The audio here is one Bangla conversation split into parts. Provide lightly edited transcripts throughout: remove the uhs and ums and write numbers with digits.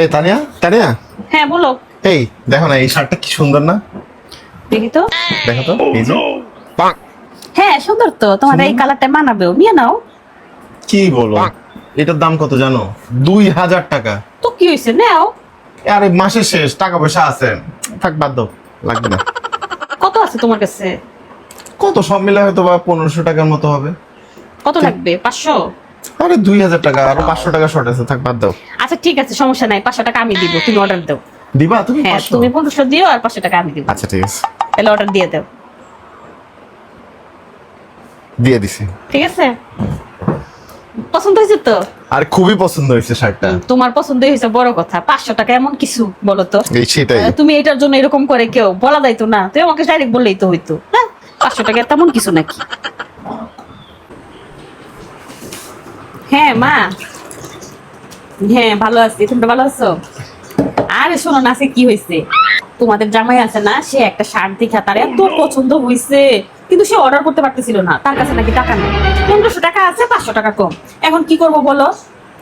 এই তানিয়া, তানিয়া, হ্যাঁ বলো। এই দেখো না, এই শার্টটা কি সুন্দর না? দেখি তো। দেখো তো, এই যে হ্যাঁ সুন্দর তো, তোমার এই কালারটা মানাবেও, নিয়ে নাও। কি বলো, এটার দাম কত জানো? 2000 টাকা। তো কি হয়েছে, নাও। আরে মাসের শেষ, টাকা পয়সা আছে, থাক বাদ দাও, লাগবে না। কত আছে তোমার কাছে? কত সব মিলে হয়তো বা 1500 টাকার মতো হবে। কত লাগবে? 500? আরে 2000 টাকা, আরো 500 টাকা শর্ট আছে, থাক বাদ দাও। আচ্ছা ঠিক আছে, সমস্যা নাই, 500 টাকা আমি দিব, তুমি অর্ডার দাও। দিবা তুমি হ্যাঁ 500? তুমি 1500 দিও আর 500 টাকা আমি দিব। আচ্ছা ঠিক আছে, তাহলে অর্ডার দিয়ে দাও। দিয়ে দিছি। ঠিক আছে, পছন্দ হয়েছে তো? আর খুবই পছন্দ হয়েছে শার্টটা। তোমার পছন্দ হয়েছে বড় কথা, 500 টাকা এমন কিছু বলো তো। এই সেটাই। তুমি এটার জন্য এরকম করে কেউ বলা যাইতো না, তুই আমাকে ডাইরেক্ট বললেই তো হইতো। হ্যাঁ 500 টাকা তেমন কিছু নাকি? হ্যাঁ মা, হ্যাঁ ভালো আছি, তুমি তো ভালো আছো? আরে শোনো না, আজকে কি হয়েছে, তোমাদের জামাই আছে না, সে একটা শার্ট দেখে তার এত পছন্দ হয়েছে, কিন্তু সে অর্ডার করতে পারতেছিল না, তার কাছে নাকি টাকা নেই। 1500 টাকা আছে, 500 টাকা কম। এখন কি করবো বলো?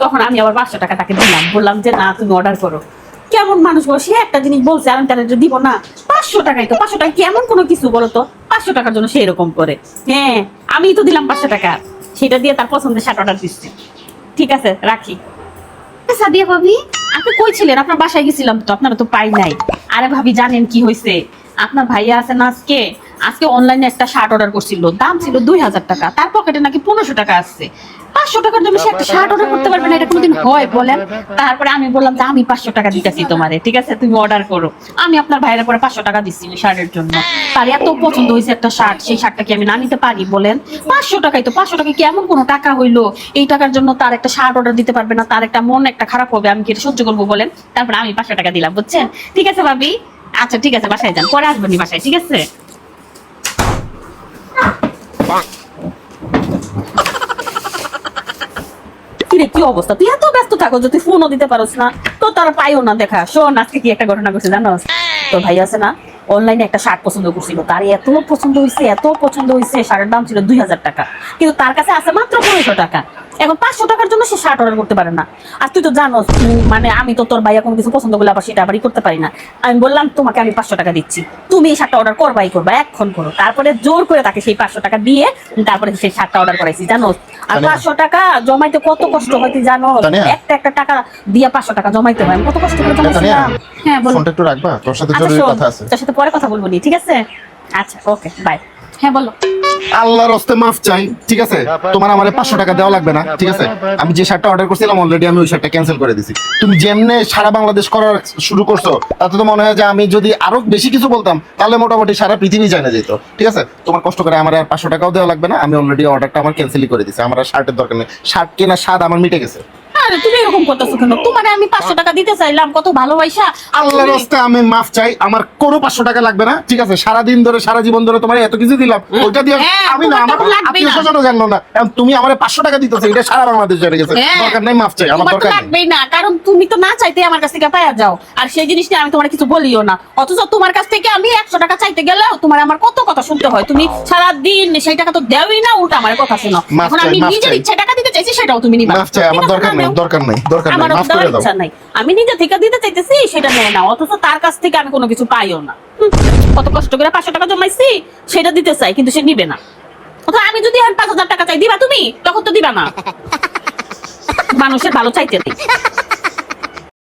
তখন আমি আবার 500 টাকা তাকে দিলাম, বললাম যে না তুমি অর্ডার করো। কেমন মানুষ বলো, সে একটা জিনিস বলছে আর আমি তার দিব না? 500 টাকাই তো, 500 টাকা কি এমন কোনো কিছু বলো তো? 500 টাকার জন্য সে এরকম করে। হ্যাঁ আমি তো দিলাম 500 টাকা, সেটা দিয়ে তার পছন্দের শার্ট অর্ডার দিচ্ছি। ঠিক আছে রাখি। সাদিয়া ভাবি, আপনি কই ছিলেন? আপনার বাসায় গেছিলাম তো, আপনারা তো পাই নাই। আরে ভাবি জানেন কি হয়েছে, আপনার ভাইয়া আছে না, আজকে আজকে অনলাইনে একটা শার্ট অর্ডার করছিল, দাম ছিল 2000 টাকা, তার পকেটে নাকি 1500 টাকা আসছে। 500 টাকার জন্য সে একটা শার্ট অর্ডার করতে পারবে না, এটা কোনোদিন হয় বলেন? তারপরে আমি বললাম যে আমি 500 টাকা দিতেছি তোমারে, ঠিক আছে তুমি অর্ডার করো। আমি আপনার ভাইয়ের পরে 500 টাকা দিচ্ছি শার্টের জন্য। তার এত পছন্দ হয়েছে একটা শার্ট, সেই শার্টটা কি আমি না নিতে পারি বলেন? 500 টাকাই তো, 500 টাকা কি এমন কোনো টাকা হইলো এই টাকার জন্য তার একটা শার্ট অর্ডার দিতে পারবে না? তার একটা মন একটা খারাপ হবে, আমি কি এটা সহ্য করবো বলেন? তারপরে আমি 500 টাকা দিলাম, বুঝছেন? ঠিক আছে ভাবি, আচ্ছা ঠিক আছে, বাসায় যান, পরে আসবেন বাসায়, ঠিক আছে? কিরে কি অবস্থা, তুই এত ব্যস্ত থাকো যে তুই ফোনও দিতে পারোস না, তো তার পাইও না দেখা। শোন আজকে কি একটা ঘটনা ঘটছে জানো? তোর ভাই আছে না, অনলাইনে একটা শার্ট পছন্দ করছিল, তার এত পছন্দ হয়েছে, এত পছন্দ হয়েছে, শার্টের দাম ছিল 2000 টাকা, কিন্তু তার কাছে আছে মাত্র 1500 টাকা। এখন 500 টাকার জন্য সে শার্ট অর্ডার করতে পারে না। আর তুই তো জানো, মানে আমি তো তোর ভাইয়া কোনো কিছু পছন্দ করলে আবার সেটা আবার করতে পারি না। আমি বললাম তোমাকে আমি 500 টাকা দিচ্ছি, তুমি এই শার্টটা অর্ডার করবাই করবা, এক্ষণ করো। তারপরে জোর করে তাকে সেই 500 টাকা দিয়ে তারপরে সেই শার্টটা অর্ডার করাইছি, জানো? আর 500 টাকা জমাইতে কত কষ্ট হয় তুই জানো? একটা একটা টাকা দিয়ে 500 টাকা জমাইতে হয়, আমি কত কষ্ট করে জমাইছিলাম। হ্যাঁ বল। ফোনটা একটু রাখবা, তোর সাথে আচ্ছা জরুরি শোন, কথা আছে। তোর সাথে পরে কথা বলবো নি, ঠিক আছে? আচ্ছা ওকে বাই। হ্যাঁ বলো। আল্লাহর হস্তে মাফ চাই, ঠিক আছে? তোমার আমারে 500 টাকা দেওয়া লাগবে না, ঠিক আছে? আমি যে শার্টটা অর্ডার করছিলাম অলরেডি আমি ওই শার্টটা ক্যান্সেল করে দিছি। তুমি যেমনে সারা বাংলাদেশ করার শুরু করছো, তাতে তো মনে হয় যে আমি যদি আরো বেশি কিছু বলতাম তাহলে মোটামুটি সারা পৃথিবী জানা যেত, ঠিক আছে? তোমার কষ্ট করে আমার আর 500 টাকাও দেওয়া লাগবে না, আমি অলরেডি অর্ডারটা আমার ক্যান্সেলই করে দিছি। আমার আর শার্টের দরকার নেই, শার্ট কেনার স্বাদ আমার মিটে গেছে। আরে তুমি এরকম করতেছো কেন? তোমারে আমি 500 টাকা দিতে চাইলাম কত ভালোবাসা। আল্লাহর হস্তে আমি মাফ চাই, আমার কোনো 500 টাকা লাগবে না, ঠিক আছে? সারাদিন ধরে সারা জীবন ধরে তোমার এত কিছু দিলাম, ওইটা দিয়ে আমি না, আমার আত্মীয় স্বজনও জানলো না, এখন তুমি আমার 500 টাকা দিতেছো, এটা সারা বাংলাদেশ জেনে গেছে। দরকার নাই, মাফ চাই, আমার তোমার তো দরকার নেই। লাগবেই না, কারণ তুমি তো না চাইতে আমার কাছ থেকে পাইয়া যাও, আর সেই জিনিসটা আমি তোমার কিছু বলিও না। অথচ তোমার কাছ থেকে আমি 100 টাকা চাইতে গেলেও তোমার আমার কত কথা শুনতে হয়, তুমি সারা দিন সেই টাকা তো দেওই না, উল্টা আমার কথা শোনো। এখন আমি নিজের ইচ্ছা টাকা দিতে চাইছি, সেটাও তুমি নিবা। মাফ চাই, আমার দরকার নেই, দরকার নেই, দরকার নেই, আমার মাফ করে দাও। ইচ্ছা নাই, আমি নিজে থেকে দিতে চাইতেছি, সেটা নেয় না, অথচ তার কাছ থেকে আমি কোনো কিছু পাইও না। কত কষ্ট করে 500 টাকা জমাইছি, সেটা দিতে চাই, কিন্তু সে নিবে না। অথচ আমি যদি 5000 টাকা চাই, দিবা তুমি? তখন তো দিবা না। মানুষের ভালো চাইতে নেই।